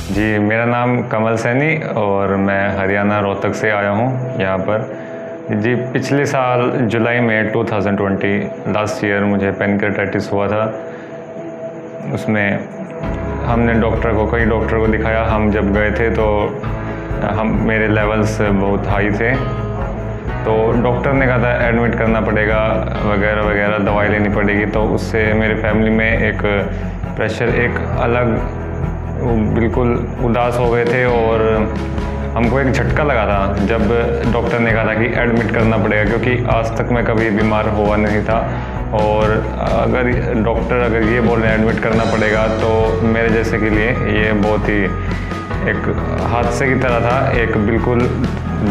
जी, मेरा नाम कमल सैनी और मैं हरियाणा रोहतक से आया हूँ यहाँ पर। जी, पिछले साल जुलाई में 2020 लास्ट ईयर मुझे पैनक्रेटाइटिस हुआ था। उसमें हमने कई डॉक्टर को दिखाया। हम जब गए थे तो मेरे लेवल्स बहुत हाई थे, तो डॉक्टर ने कहा था एडमिट करना पड़ेगा वगैरह वगैरह, दवाई लेनी पड़ेगी। तो उससे मेरे फैमिली में एक प्रेशर, एक अलग, बिल्कुल उदास हो गए थे और हमको एक झटका लगा था जब डॉक्टर ने कहा था कि एडमिट करना पड़ेगा, क्योंकि आज तक मैं कभी बीमार हुआ नहीं था। और अगर डॉक्टर ये बोल रहे हैं एडमिट करना पड़ेगा, तो मेरे जैसे के लिए ये बहुत ही एक हादसे की तरह था। एक बिल्कुल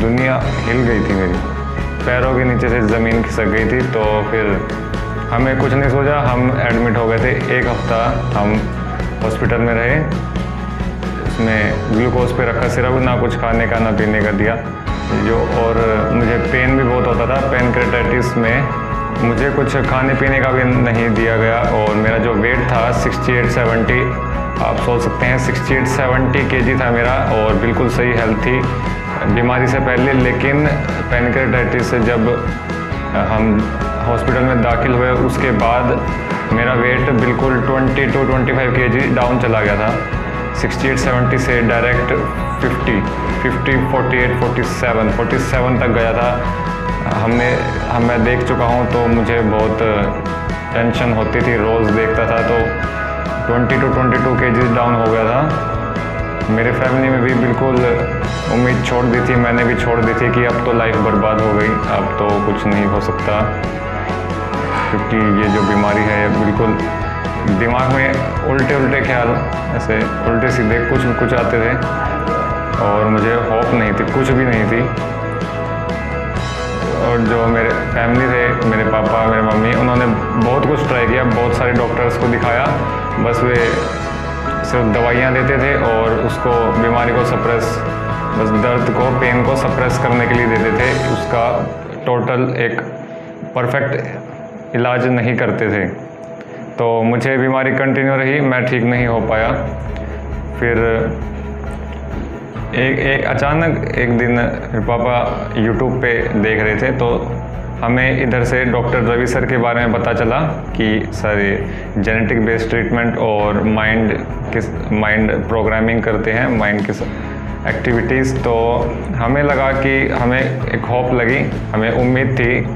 दुनिया हिल गई थी, मेरी पैरों के नीचे से ज़मीन खिसक गई थी। तो फिर हमें कुछ नहीं सोचा, हम एडमिट हो गए थे। एक हफ्ता हम हॉस्पिटल में रहे। उसमें ग्लूकोज पे रखा सिर्फ, ना कुछ खाने का ना पीने का दिया और मुझे पेन भी बहुत होता था। पैनक्रेटाइटिस में मुझे कुछ खाने पीने का भी नहीं दिया गया और मेरा जो वेट था 68-70, आप सोच सकते हैं 68-70 kg था मेरा, और बिल्कुल सही हेल्थ थी बीमारी से पहले। लेकिन पैनक्रेटाइटिस से जब हम हॉस्पिटल में दाखिल हुए, उसके बाद मेरा वेट बिल्कुल 20-25 kg डाउन चला गया था। 68-70 से डायरेक्ट 50, 48, 47 तक गया था। मैं देख चुका हूँ, तो मुझे बहुत टेंशन होती थी। रोज़ देखता था तो 20-22 kg डाउन हो गया था। मेरे फैमिली में भी बिल्कुल उम्मीद छोड़ दी थी, मैंने भी छोड़ दी थी कि अब तो लाइफ बर्बाद हो गई, अब तो कुछ नहीं हो सकता, क्योंकि ये जो बीमारी है बिल्कुल दिमाग में उल्टे ख्याल, ऐसे उल्टे सीधे कुछ आते थे और मुझे होप नहीं थी, कुछ भी नहीं थी। और जो मेरे फैमिली थे, मेरे पापा, मेरे मम्मी, उन्होंने बहुत कुछ ट्राई किया, बहुत सारे डॉक्टर्स को दिखाया, बस वे सिर्फ दवाइयाँ देते थे और उसको, बीमारी को सप्रेस, बस दर्द को, पेन को सप्रेस करने के लिए देते थे। उसका टोटल एक परफेक्ट इलाज नहीं करते थे। तो मुझे बीमारी कंटिन्यू रही, मैं ठीक नहीं हो पाया। फिर एक अचानक एक दिन पापा यूट्यूब पे देख रहे थे, तो हमें इधर से डॉक्टर रवि सर के बारे में पता चला कि सर ये जेनेटिक बेस्ड ट्रीटमेंट और माइंड प्रोग्रामिंग करते हैं, माइंड की एक्टिविटीज़। तो हमें लगा कि हमें एक होप लगी, हमें उम्मीद थी,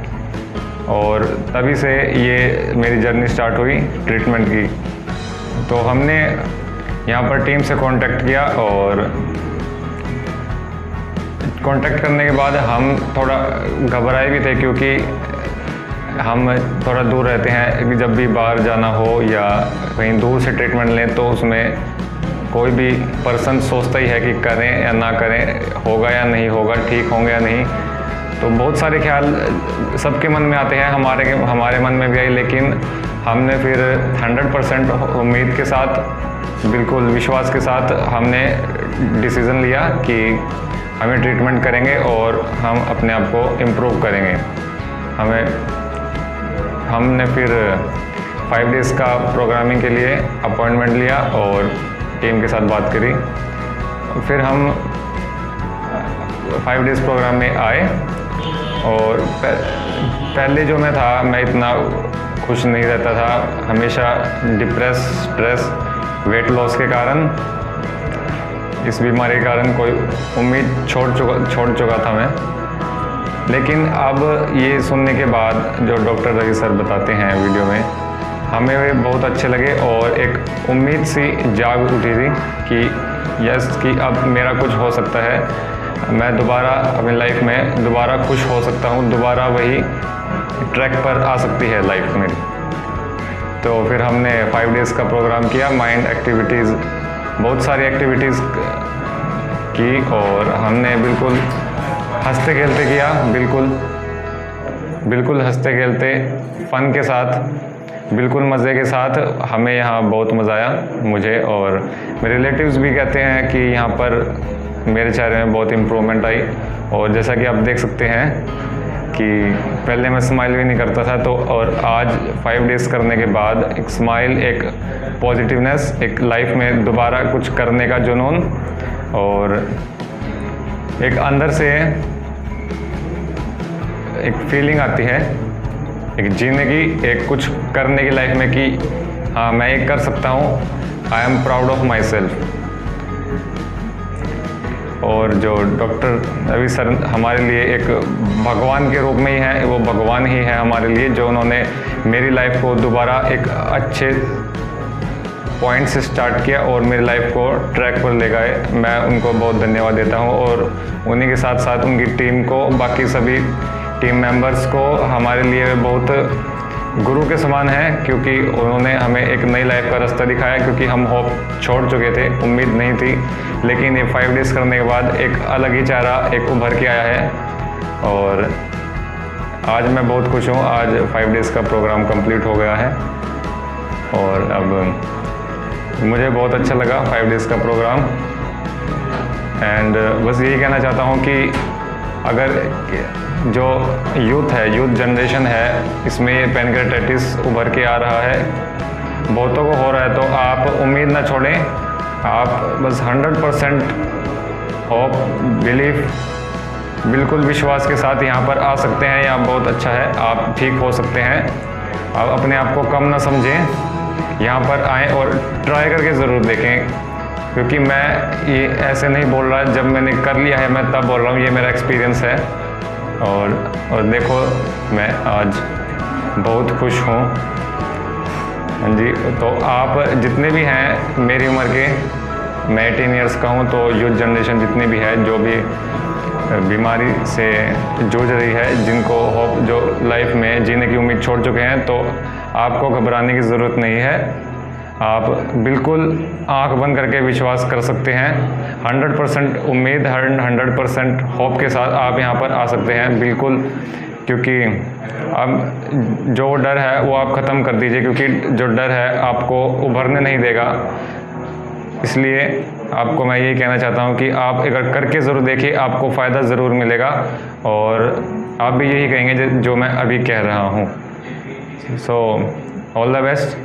और तभी से ये मेरी जर्नी स्टार्ट हुई ट्रीटमेंट की। तो हमने यहाँ पर टीम से कांटेक्ट किया, और कांटेक्ट करने के बाद हम थोड़ा घबराए भी थे, क्योंकि हम थोड़ा दूर रहते हैं। जब भी बाहर जाना हो या कहीं दूर से ट्रीटमेंट लें, तो उसमें कोई भी पर्सन सोचता ही है कि करें या ना करें, होगा या नहीं होगा, ठीक होंगे या नहीं। तो बहुत सारे ख्याल सबके मन में आते हैं, हमारे मन में भी आई। लेकिन हमने फिर 100% उम्मीद के साथ, बिल्कुल विश्वास के साथ हमने डिसीज़न लिया कि हमें ट्रीटमेंट करेंगे और हम अपने आप को इम्प्रूव करेंगे। हमने फिर 5 डेज़ का प्रोग्रामिंग के लिए अपॉइंटमेंट लिया और टीम के साथ बात करी। फिर हम 5 डेज़ प्रोग्राम में आए, और पहले जो मैं था, मैं इतना खुश नहीं रहता था, हमेशा डिप्रेस, स्ट्रेस, वेट लॉस के कारण, इस बीमारी के कारण कोई उम्मीद छोड़ चुका था मैं। लेकिन अब ये सुनने के बाद जो डॉक्टर रवि सर बताते हैं वीडियो में, हमें वे बहुत अच्छे लगे, और एक उम्मीद सी जाग उठी थी कि यस, कि अब मेरा कुछ हो सकता है, मैं दोबारा अपनी लाइफ में दोबारा खुश हो सकता हूँ, दोबारा वही ट्रैक पर आ सकती है लाइफ मेरी। तो फिर हमने 5 डेज़ का प्रोग्राम किया, माइंड एक्टिविटीज़, बहुत सारी एक्टिविटीज़ की, और हमने बिल्कुल हंसते खेलते किया, बिल्कुल हंसते खेलते, फ़न के साथ, बिल्कुल मज़े के साथ। हमें यहाँ बहुत मज़ा आया, मुझे, और मेरे रिलेटिव्स भी कहते हैं कि यहाँ पर मेरे चेहरे में बहुत इम्प्रूवमेंट आई। और जैसा कि आप देख सकते हैं, कि पहले मैं स्माइल भी नहीं करता था, तो और आज 5 डेज़ करने के बाद एक स्माइल, एक पॉजिटिवनेस, एक लाइफ में दोबारा कुछ करने का जुनून, और एक अंदर से एक फीलिंग आती है एक जीने की, एक कुछ करने की लाइफ में कि हाँ मैं ये कर सकता हूँ, I am proud of my self. और जो डॉक्टर रवि सर हमारे लिए एक भगवान के रूप में ही है, वो भगवान ही है हमारे लिए, जो उन्होंने मेरी लाइफ को दोबारा एक अच्छे पॉइंट से स्टार्ट किया और मेरी लाइफ को ट्रैक पर ले गए। मैं उनको बहुत धन्यवाद देता हूँ, और उन्हीं के साथ साथ उनकी टीम को, बाकी सभी टीम मेंबर्स को, हमारे लिए बहुत गुरु के समान है, क्योंकि उन्होंने हमें एक नई लाइफ का रास्ता दिखाया, क्योंकि हम होप छोड़ चुके थे, उम्मीद नहीं थी, लेकिन ये 5 डेज़ करने के बाद एक अलग ही चेहरा एक उभर के आया है। और आज मैं बहुत खुश हूँ, आज 5 डेज़ का प्रोग्राम कंप्लीट हो गया है, और अब मुझे बहुत अच्छा लगा 5 डेज़ का प्रोग्राम। एंड बस यही कहना चाहता हूँ कि अगर जो यूथ है, यूथ जनरेशन है, इसमें ये पैनक्रेटाइटिस उभर के आ रहा है, बहुतों को हो रहा है, तो आप उम्मीद ना छोड़ें, आप बस 100% होप, बिलीफ, बिल्कुल विश्वास के साथ यहाँ पर आ सकते हैं। यहाँ बहुत अच्छा है, आप ठीक हो सकते हैं। आप अपने आप को कम ना समझें, यहाँ पर आएँ और ट्राई करके ज़रूर देखें, क्योंकि मैं ये ऐसे नहीं बोल रहा, जब मैंने कर लिया है मैं तब बोल रहा हूँ, ये मेरा एक्सपीरियंस है। और देखो मैं आज बहुत खुश हूँ। हाँ जी, तो आप जितने भी हैं मेरी उम्र के, मैं 18 ईयर्स का हूँ, तो यूथ जनरेशन जितनी भी है, जो भी बीमारी से जूझ रही है, जिनको होप, जो लाइफ में जीने की उम्मीद छोड़ चुके हैं, तो आपको घबराने की ज़रूरत नहीं है। आप बिल्कुल आंख बंद करके विश्वास कर सकते हैं। 100% उम्मीद, 100% होप के साथ आप यहाँ पर आ सकते हैं, बिल्कुल, क्योंकि अब जो डर है वो आप ख़त्म कर दीजिए, क्योंकि जो डर है आपको उभरने नहीं देगा। इसलिए आपको मैं यही कहना चाहता हूँ कि आप अगर करके ज़रूर देखिए, आपको फ़ायदा ज़रूर मिलेगा, और आप भी यही कहेंगे जो मैं अभी कह रहा हूँ। So all the best.